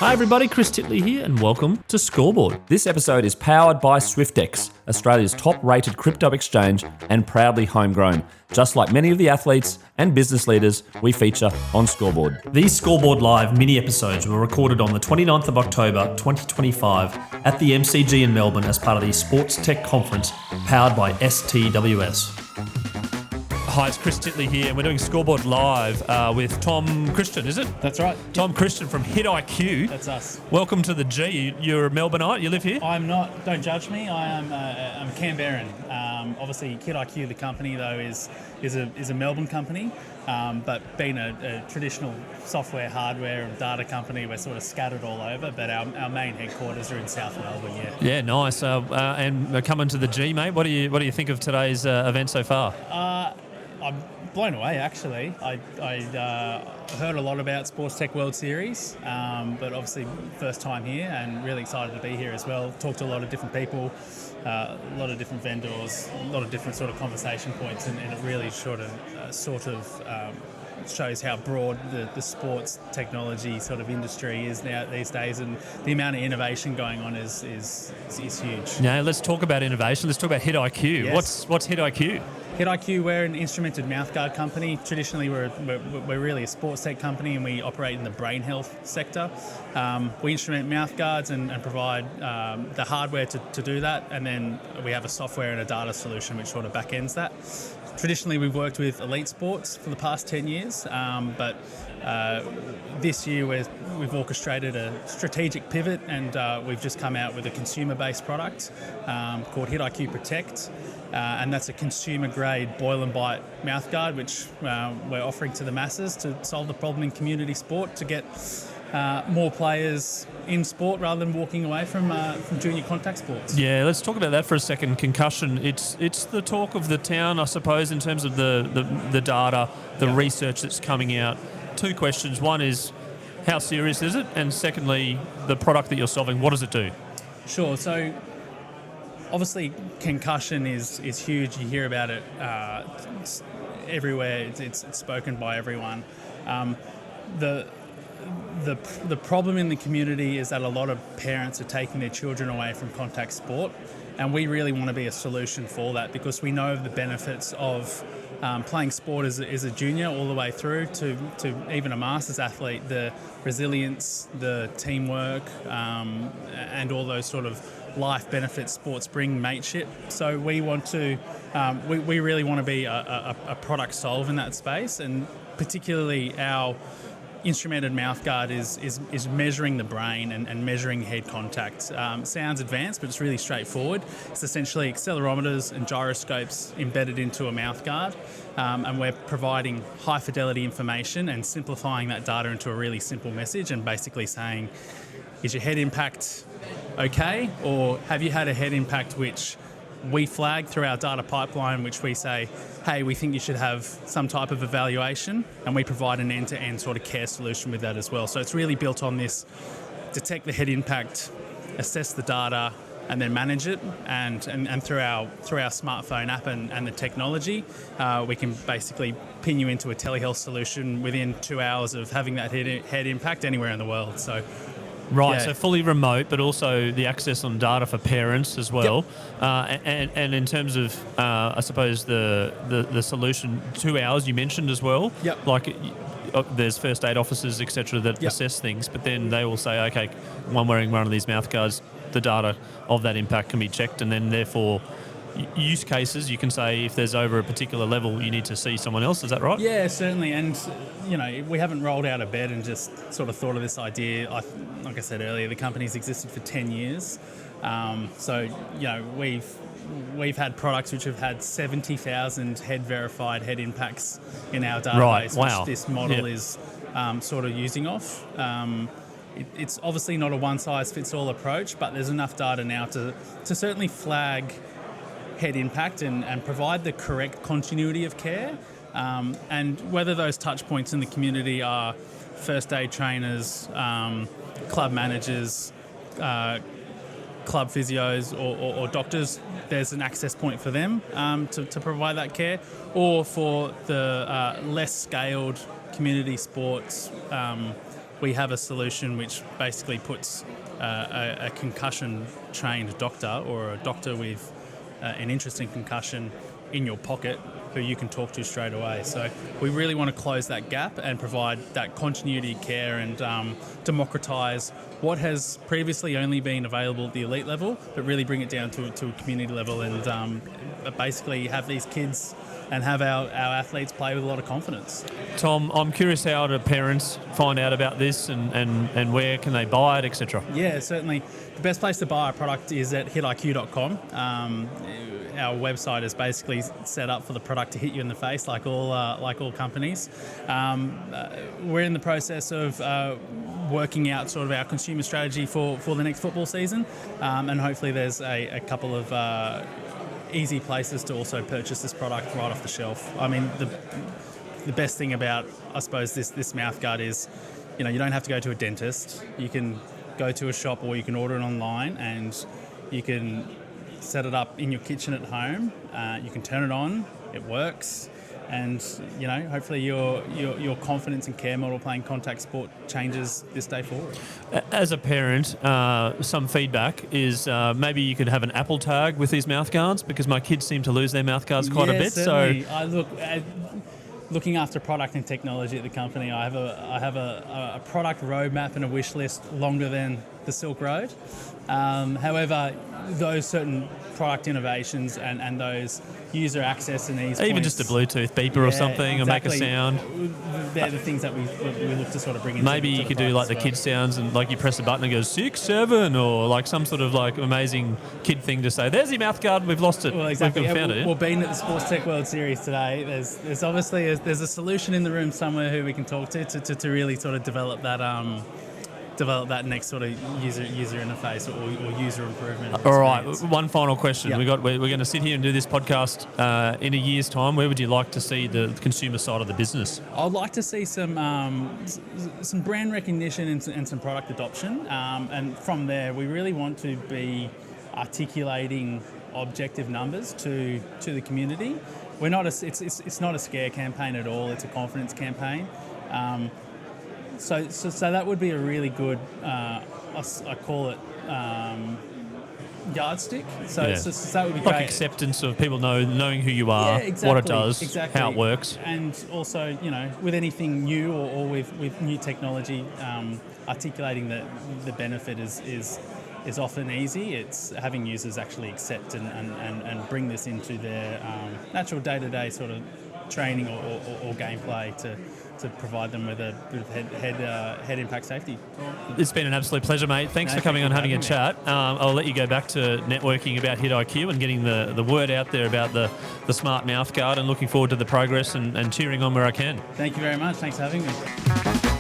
Hi everybody, Chris Titley here and welcome to Scoreboard. This episode is powered by Swyftx, Australia's top-rated crypto exchange and proudly homegrown, just like many of the athletes and business leaders we feature on Scoreboard. These Scoreboard Live mini episodes were recorded on the 29th of October 2025 at the MCG in Melbourne as part of the Sports Tech Conference powered by STWS. Hi, it's Chris Titley here, and we're doing Scoreboard Live with Tom Christian, is it? That's right. Tom Christian from HitIQ. That's us. Welcome to the G. You're a Melbourneite, you live here? I'm not, don't judge me, I'm a Canberran. Obviously, HitIQ, the company, though, is a Melbourne company, but being a traditional software, hardware, and data company, we're sort of scattered all over, but our main headquarters are in South Melbourne, yeah. Yeah, nice. And coming to the G, mate, what do you think of today's event so far? I'm blown away, actually. I heard a lot about Sports Tech World Series, but obviously first time here and really excited to be here as well. Talked to a lot of different people, a lot of different vendors, a lot of different sort of conversation points, and it really sort of shows how broad the sports technology sort of industry is now these days, and the amount of innovation going on is huge. Yeah, let's talk about innovation. Let's talk about HitIQ. Yes. What's HitIQ? HitIQ, we're an instrumented mouthguard company. Traditionally, we're really a sports tech company, and we operate in the brain health sector. We instrument mouthguards and provide the hardware to do that, and then we have a software and a data solution which sort of back-ends that. Traditionally, we've worked with elite sports for the past 10 years, but this year we've orchestrated a strategic pivot, and we've just come out with a consumer-based product called HitIQ Protect, and that's a consumer-grade boil and bite mouthguard, which we're offering to the masses to solve the problem in community sport, to get more players in sport rather than walking away from junior contact sports. Yeah, let's talk about that for a second. Concussion, it's the talk of the town, I suppose, in terms of the data, the research that's coming out. Two questions. One is, how serious is it? And secondly, the product that you're solving, what does it do? Sure. So obviously concussion is huge. You hear about it everywhere. It's spoken by everyone. The problem in the community is that a lot of parents are taking their children away from contact sport, and we really want to be a solution for that, because we know the benefits of playing sport as a junior all the way through to even a masters athlete, the resilience, the teamwork, and all those sort of life benefits sports bring, mateship. So we want to, we really want to be a product solve in that space, and particularly our instrumented mouthguard is measuring the brain and measuring head contact. Sounds advanced, but it's really straightforward. It's essentially accelerometers and gyroscopes embedded into a mouthguard, and we're providing high fidelity information and simplifying that data into a really simple message, and basically saying, is your head impact okay, or have you had a head impact which we flag through our data pipeline, which we say, hey, we think you should have some type of evaluation, and we provide an end-to-end sort of care solution with that as well. So it's really built on this: detect the head impact, assess the data, and then manage it. And through our smartphone app and the technology, we can basically pin you into a telehealth solution within 2 hours of having that head impact anywhere in the world. So. Right, yeah. So fully remote, but also the access on data for parents as well. Yep. And in terms of, I suppose, the solution, 2 hours you mentioned as well. Yep. Like there's first aid officers, etc., that assess things, but then they will say, okay, when wearing one of these mouthguards, the data of that impact can be checked, and then therefore use cases, you can say if there's over a particular level, you need to see someone else. Is that right? Yeah, certainly. And, we haven't rolled out of bed and just sort of thought of this idea. Like I said earlier, the company's existed for 10 years. So, we've had products which have had 70,000 verified head impacts in our database, right. Wow. Which this model is sort of using off. It's obviously not a one-size-fits-all approach, but there's enough data now to certainly flag head impact and provide the correct continuity of care, and whether those touch points in the community are first aid trainers, club managers, club physios or doctors, there's an access point for them to provide that care, or for the less scaled community sports we have a solution which basically puts a concussion-trained doctor or a doctor with an interest in concussion in your pocket who you can talk to straight away. So we really want to close that gap and provide that continuity of care and democratise what has previously only been available at the elite level, but really bring it down to a community level and basically have these kids and have our athletes play with a lot of confidence. Tom, I'm curious how do parents find out about this and where can they buy it, etc.? Yeah, certainly. The best place to buy our product is at HitIQ.com. Our website is basically set up for the product to hit you in the face, like all companies. We're in the process of working out sort of our consumer strategy for the next football season, and hopefully there's a couple of easy places to also purchase this product right off the shelf. I mean, the best thing about, I suppose, this mouthguard is, you don't have to go to a dentist. You can go to a shop or you can order it online and you can set it up in your kitchen at home. You can turn it on, it works, and hopefully your confidence and care model playing contact sport changes this day forward. As a parent, some feedback is maybe you could have an Apple tag with these mouthguards, because my kids seem to lose their mouthguards quite a bit. Certainly. So looking after product and technology at the company, I have a product roadmap and a wish list longer than the Silk Road. However, those certain product innovations and those user access and ease even points, just a Bluetooth beeper or something, exactly, or make a sound. They're the things that we look to sort of bring into Maybe you the could do like the well. kid sounds and like you press a button and it goes 6, 7, or like some sort of like amazing kid thing to say, there's your mouthguard, we've lost it. Well, exactly. We've found it. Well, being at the Sports Tech World Series today, there's obviously there's a solution in the room somewhere who we can talk to really sort of develop that next sort of user interface or user improvement. All right, one final question. Yep. We're going to sit here and do this podcast in a year's time. Where would you like to see the consumer side of the business? I'd like to see some brand recognition and some product adoption, and from there we really want to be articulating objective numbers to the community. We're not it's not a scare campaign at all. It's a confidence campaign. So that would be a really good, I call it yardstick. So that would be like great. acceptance of people knowing who you are, exactly, what it does, exactly. how it works. And also, with anything new or with new technology, articulating the benefit is often easy. It's having users actually accept and bring this into their natural day-to-day sort of training or gameplay to provide them with a bit of head impact safety. It's been an absolute pleasure, mate. Thanks for coming on, having a chat. I'll let you go back to networking about HitIQ and getting the word out there about the smart mouthguard, and looking forward to the progress and cheering on where I can. Thank you very much. Thanks for having me.